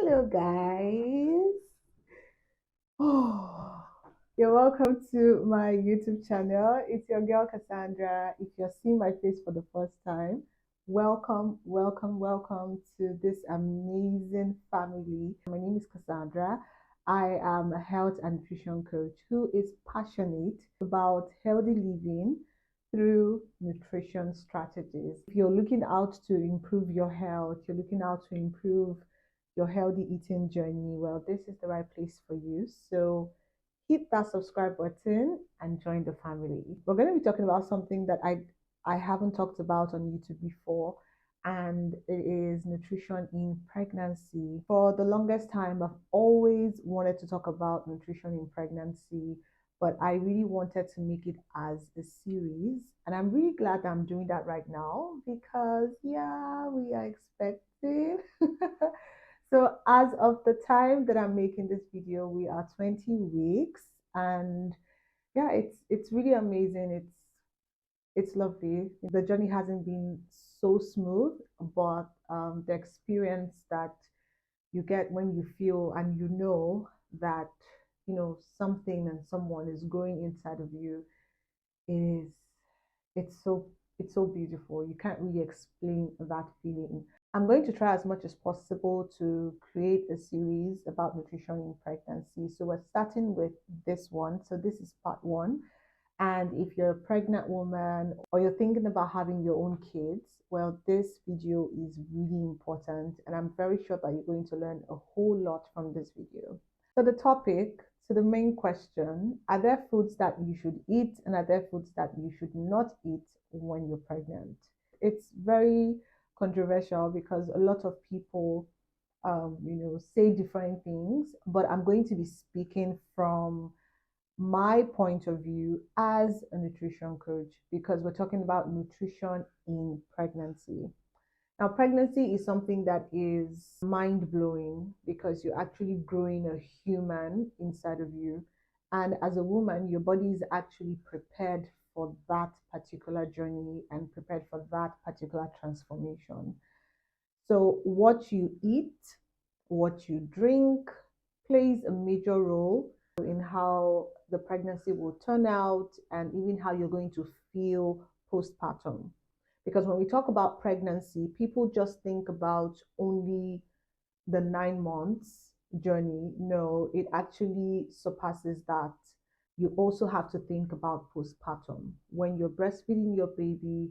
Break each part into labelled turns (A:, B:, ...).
A: Hello, guys. Oh, you're welcome to my YouTube channel. It's your girl Cassandra. If you're seeing my face for the first time, welcome, welcome, welcome to this amazing family. My name is Cassandra. I am a health and nutrition coach who is passionate about healthy living through nutrition strategies. If you're looking out to improve your health, you're looking out to improve your healthy eating journey, well, this is the right place for you. So hit that subscribe button and join the family. We're going to be talking about something that I haven't talked about on YouTube before, and it is nutrition in pregnancy. For the longest time, I've always wanted to talk about nutrition in pregnancy, but I really wanted to make it as a series, and I'm really glad that I'm doing that right now because yeah, we are expecting. So as of the time that I'm making this video, we are 20 weeks, and yeah, it's really amazing. It's lovely. The journey hasn't been so smooth, but the experience that you get when you feel and you know that something and someone is growing inside of you is it's so it's so beautiful. You can't really explain that feeling. I'm going to try as much as possible to create a series about nutrition in pregnancy. So we're starting with this one. So this is part one. And if you're a pregnant woman or you're thinking about having your own kids, well, this video is really important. And I'm very sure that you're going to learn a whole lot from this video. So the topic, so the main question, are there foods that you should eat and are there foods that you should not eat when you're pregnant? It's very controversial because a lot of people say different things, but I'm going to be speaking from my point of view as a nutrition coach because we're talking about nutrition in pregnancy. Now, pregnancy is something that is mind blowing because you're actually growing a human inside of you. And as a woman, your body is actually prepared for that particular journey and prepared for that particular transformation. So, what you eat, what you drink plays a major role in how the pregnancy will turn out and even how you're going to feel postpartum. Because when we talk about pregnancy, people just think about only the 9 months journey. No, it actually surpasses that. You also have to think about postpartum. When you're breastfeeding your baby,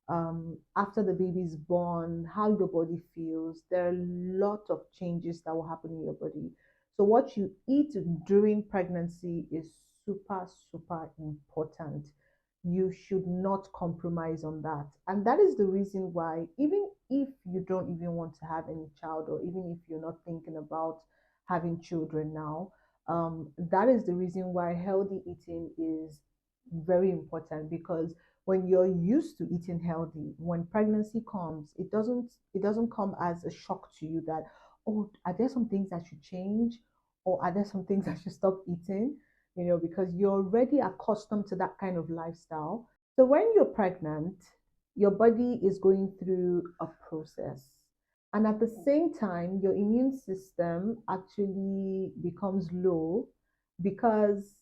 A: after the baby is born, how your body feels. There are a lot of changes that will happen in your body. So, what you eat during pregnancy is super, super important. You should not compromise on that. And that is the reason why, even if you don't even want to have any child, or even if you're not thinking about having children now, that is the reason why healthy eating is very important because when you're used to eating healthy, when pregnancy comes, it doesn't come as a shock to you that, oh, are there some things I should change or are there some things I should stop eating? Because you're already accustomed to that kind of lifestyle. So when you're pregnant, your body is going through a process. And at the same time, your immune system actually becomes low because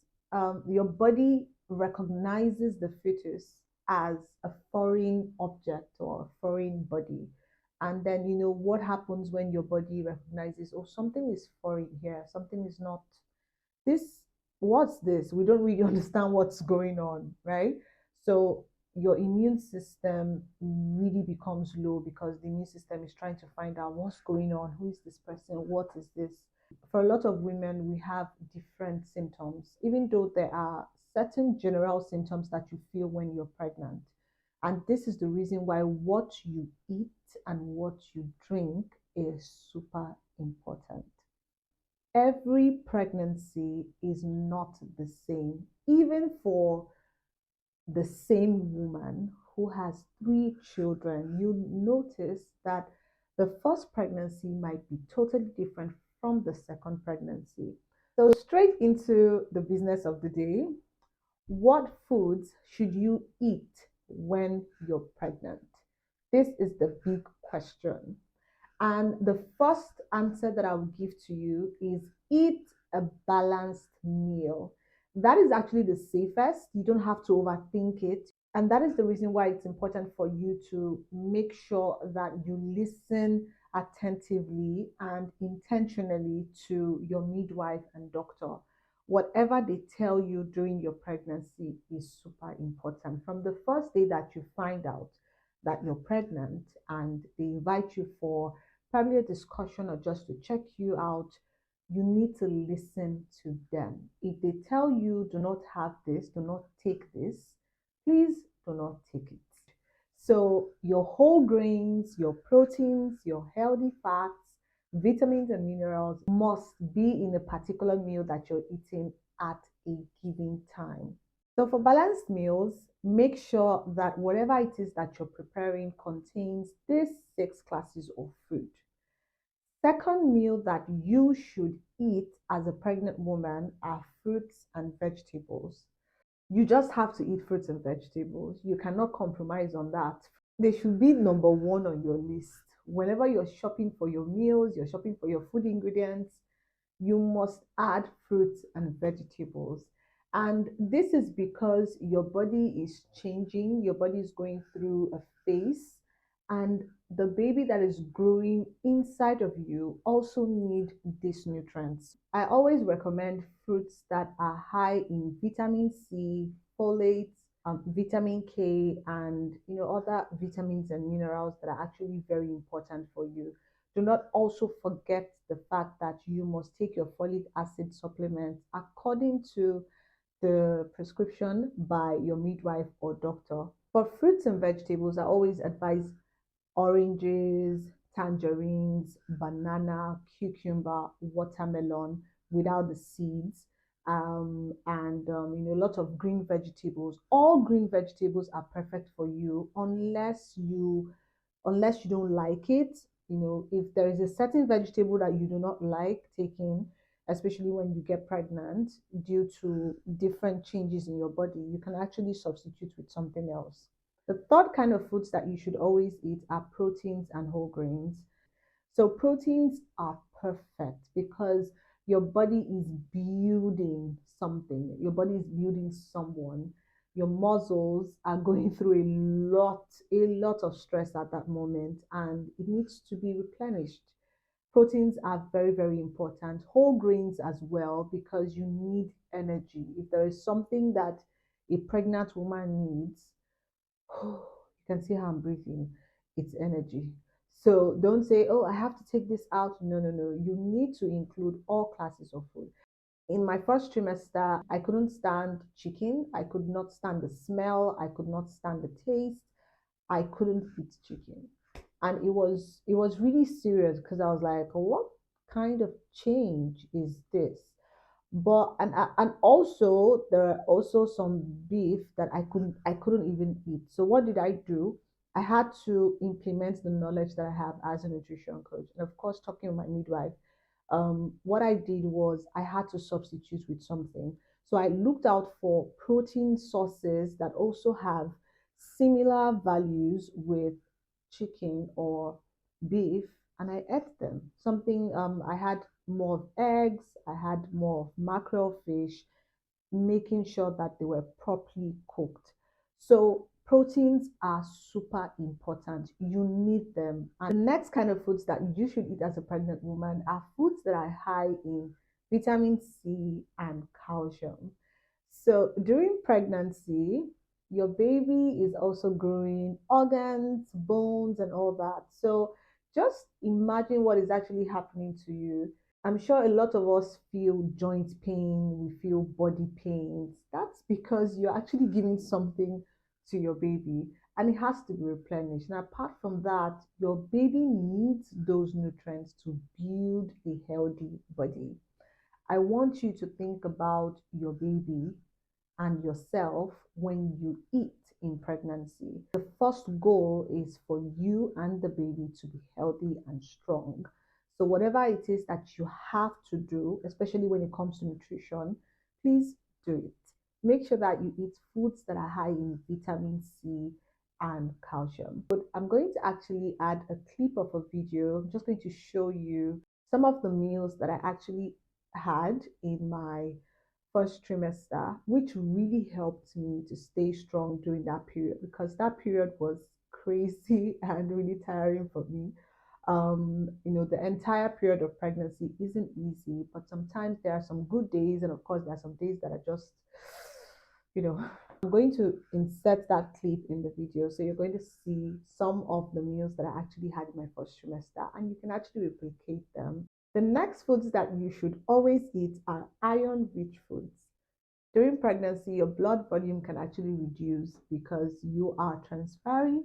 A: your body recognizes the fetus as a foreign object or a foreign body. And then, what happens when your body recognizes, oh, something is foreign here, something is not this, what's this? We don't really understand what's going on, right? So your immune system really becomes low because the immune system is trying to find out what's going on, who is this person, what is this. For a lot of women, we have different symptoms, even though there are certain general symptoms that you feel when you're pregnant. And this is the reason why what you eat and what you drink is super important. Every pregnancy is not the same, even for the same woman who has 3 children. You notice that the first pregnancy might be totally different from the second pregnancy. So, straight into the business of the day, what foods should you eat when you're pregnant? This is the big question. And the first answer that I will give to you is eat a balanced meal. That is actually the safest. You don't have to overthink it. And that is the reason why it's important for you to make sure that you listen attentively and intentionally to your midwife and doctor. Whatever they tell you during your pregnancy is super important. From the first day that you find out that you're pregnant and they invite you for probably a discussion or just to check you out, you need to listen to them. If they tell you, do not have this, do not take this, please do not take it. So, your whole grains, your proteins, your healthy fats, vitamins, and minerals must be in a particular meal that you're eating at a given time. So, for balanced meals, make sure that whatever it is that you're preparing contains these six classes of food. Second meal that you should eat as a pregnant woman are fruits and vegetables. You just have to eat fruits and vegetables. You cannot compromise on that. They should be number one on your list. Whenever you're shopping for your meals, you're shopping for your food ingredients, you must add fruits and vegetables. And this is because your body is changing, your body is going through a phase, and the baby that is growing inside of you also need these nutrients. I always recommend fruits that are high in vitamin C, folate, vitamin K, and other vitamins and minerals that are actually very important for you. Do not also forget the fact that you must take your folic acid supplement according to the prescription by your midwife or doctor. For fruits and vegetables, I always advise oranges, tangerines, banana, cucumber, watermelon without the seeds, and a lot of green vegetables. All green vegetables are perfect for you unless you don't like it. If there is a certain vegetable that you do not like taking, especially when you get pregnant due to different changes in your body, you can actually substitute with something else. The third kind of foods that you should always eat are proteins and whole grains. So proteins are perfect because your body is building something. Your body is building someone. Your muscles are going through a lot of stress at that moment, and it needs to be replenished. Proteins are very, very important. Whole grains as well, because you need energy. If there is something that a pregnant woman needs, you can see how I'm breathing. It's energy. So don't say, oh, I have to take this out. No, no, no. You need to include all classes of food. In my first trimester, I couldn't stand chicken. I could not stand the smell. I could not stand the taste. I couldn't eat chicken. And it was really serious because I was like, what kind of change is this? But and also there are also some beef that I couldn't even eat. So what did I do? I had to implement the knowledge that I have as a nutrition coach, and of course talking with my midwife. What I did was I had to substitute with something. So I looked out for protein sources that also have similar values with chicken or beef, and I ate them. Something I had more of eggs, I had more of mackerel fish, making sure that they were properly cooked. So proteins are super important. You need them. And the next kind of foods that you should eat as a pregnant woman are foods that are high in vitamin C and calcium. So during pregnancy, your baby is also growing organs, bones, and all that. So just imagine what is actually happening to you. I'm sure a lot of us feel joint pain, we feel body pains. That's because you're actually giving something to your baby and it has to be replenished. And apart from that, your baby needs those nutrients to build a healthy body. I want you to think about your baby and yourself when you eat in pregnancy. The first goal is for you and the baby to be healthy and strong. So, whatever it is that you have to do, especially when it comes to nutrition, please do it. Make sure that you eat foods that are high in vitamin C and calcium. But I'm going to actually add a clip of a video. I'm just going to show you some of the meals that I actually had in my first trimester, which really helped me to stay strong during that period, because that period was crazy and really tiring for me. The entire period of pregnancy isn't easy, but sometimes there are some good days, and of course, there are some days that are just, you know, I'm going to insert that clip in the video. So you're going to see some of the meals that I actually had in my first trimester, and you can actually replicate them. The next foods that you should always eat are iron rich foods. During pregnancy, your blood volume can actually reduce because you are transferring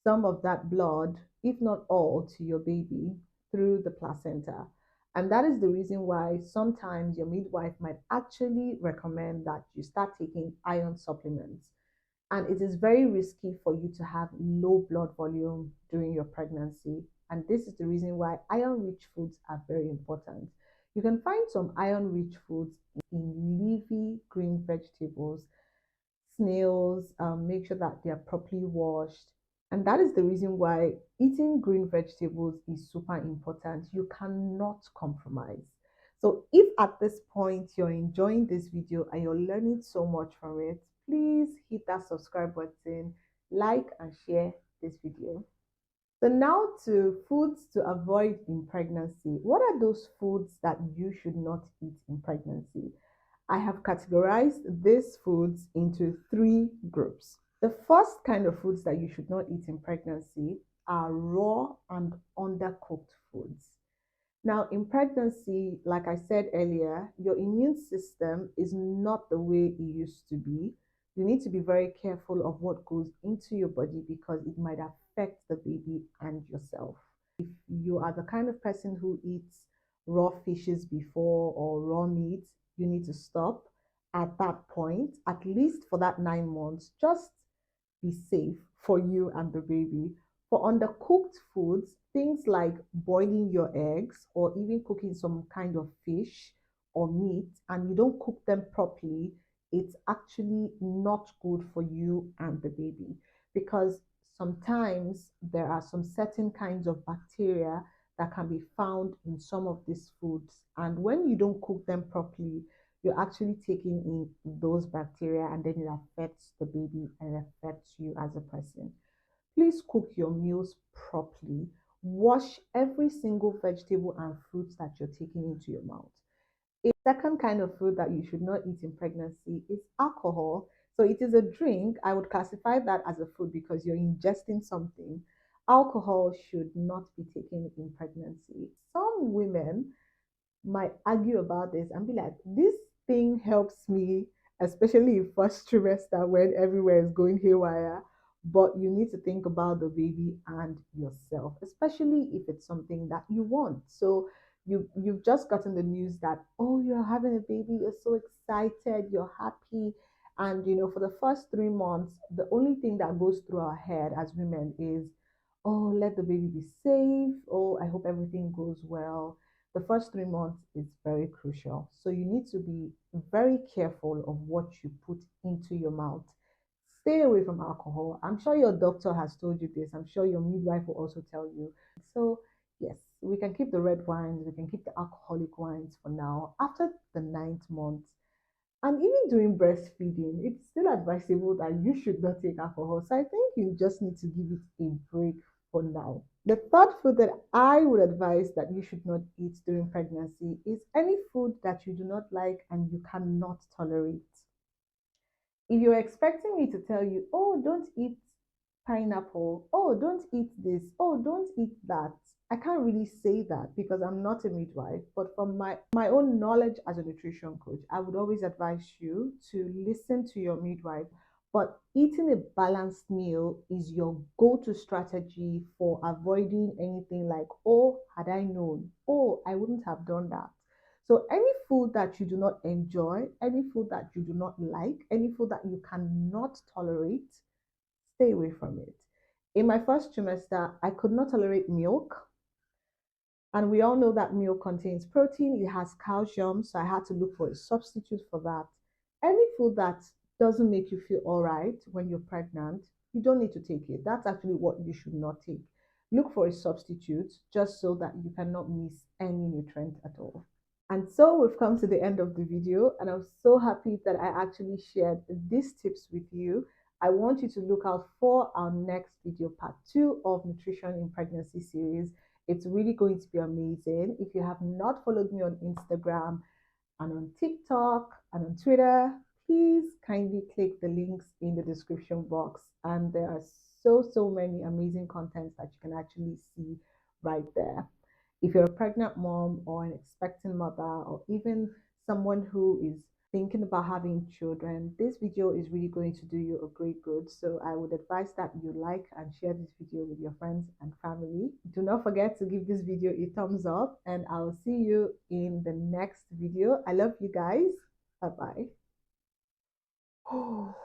A: some of that blood, if not all, to your baby through the placenta. And that is the reason why sometimes your midwife might actually recommend that you start taking iron supplements. And it is very risky for you to have low blood volume during your pregnancy. And this is the reason why iron rich foods are very important. You can find some iron rich foods in leafy green vegetables, snails. Make sure that they are properly washed. And that is the reason why eating green vegetables is super important. You cannot compromise. So if at this point you're enjoying this video and you're learning so much from it, please hit that subscribe button, like and share this video. So now to foods to avoid in pregnancy. What are those foods that you should not eat in pregnancy? I have categorized these foods into three groups. The first kind of foods that you should not eat in pregnancy are raw and undercooked foods. Now, in pregnancy, like I said earlier, your immune system is not the way it used to be. You need to be very careful of what goes into your body because it might affect the baby and yourself. If you are the kind of person who eats raw fishes before or raw meat, you need to stop at that point, at least for that 9 months. Just be safe for you and the baby. For undercooked foods, things like boiling your eggs or even cooking some kind of fish or meat, and you don't cook them properly, it's actually not good for you and the baby, because sometimes there are some certain kinds of bacteria that can be found in some of these foods. And when you don't cook them properly, you're actually taking in those bacteria, and then it affects the baby and it affects you as a person. Please cook your meals properly. Wash every single vegetable and fruit that you're taking into your mouth. A second kind of food that you should not eat in pregnancy is alcohol. So it is a drink. I would classify that as a food because you're ingesting something. Alcohol should not be taken in pregnancy. Some women might argue about this and be like, this thing helps me, especially in first trimester when everywhere is going haywire. But you need to think about the baby and yourself, especially if it's something that you want. So you've just gotten the news that, oh, you're having a baby, you're so excited, you're happy. And for the first 3 months, the only thing that goes through our head as women is, oh, let the baby be safe. Oh, I hope everything goes well. The first 3 months is very crucial. So you need to be very careful of what you put into your mouth. Stay away from alcohol. I'm sure your doctor has told you this. I'm sure your midwife will also tell you. So, yes, we can keep the red wines, we can keep the alcoholic wines for now. After the 9th month, and even during breastfeeding, it's still advisable that you should not take alcohol. So I think you just need to give it a break for now. The third food that I would advise that you should not eat during pregnancy is any food that you do not like and you cannot tolerate. If you're expecting me to tell you, oh, don't eat pineapple, oh, don't eat this, oh, don't eat that, I can't really say that because I'm not a midwife. But from my own knowledge as a nutrition coach, I would always advise you to listen to your midwife. But eating a balanced meal is your go-to strategy for avoiding anything like, oh, had I known, oh, I wouldn't have done that. So any food that you do not enjoy, any food that you do not like, any food that you cannot tolerate, stay away from it. In my first trimester, I could not tolerate milk. And we all know that milk contains protein, it has calcium, so I had to look for a substitute for that. Any food that doesn't make you feel all right when you're pregnant, you don't need to take it. That's actually what you should not take. Look for a substitute just so that you cannot miss any nutrient at all. And so we've come to the end of the video, and I'm so happy that I actually shared these tips with you. I want you to look out for our next video, part 2 of Nutrition in Pregnancy series. It's really going to be amazing. If you have not followed me on Instagram and on TikTok and on Twitter, please kindly click the links in the description box. And there are so many amazing contents that you can actually see right there. If you're a pregnant mom or an expecting mother, or even someone who is thinking about having children, this video is really going to do you a great good. So I would advise that you like and share this video with your friends and family. Do not forget to give this video a thumbs up, and I'll see you in the next video. I love you guys. Bye bye.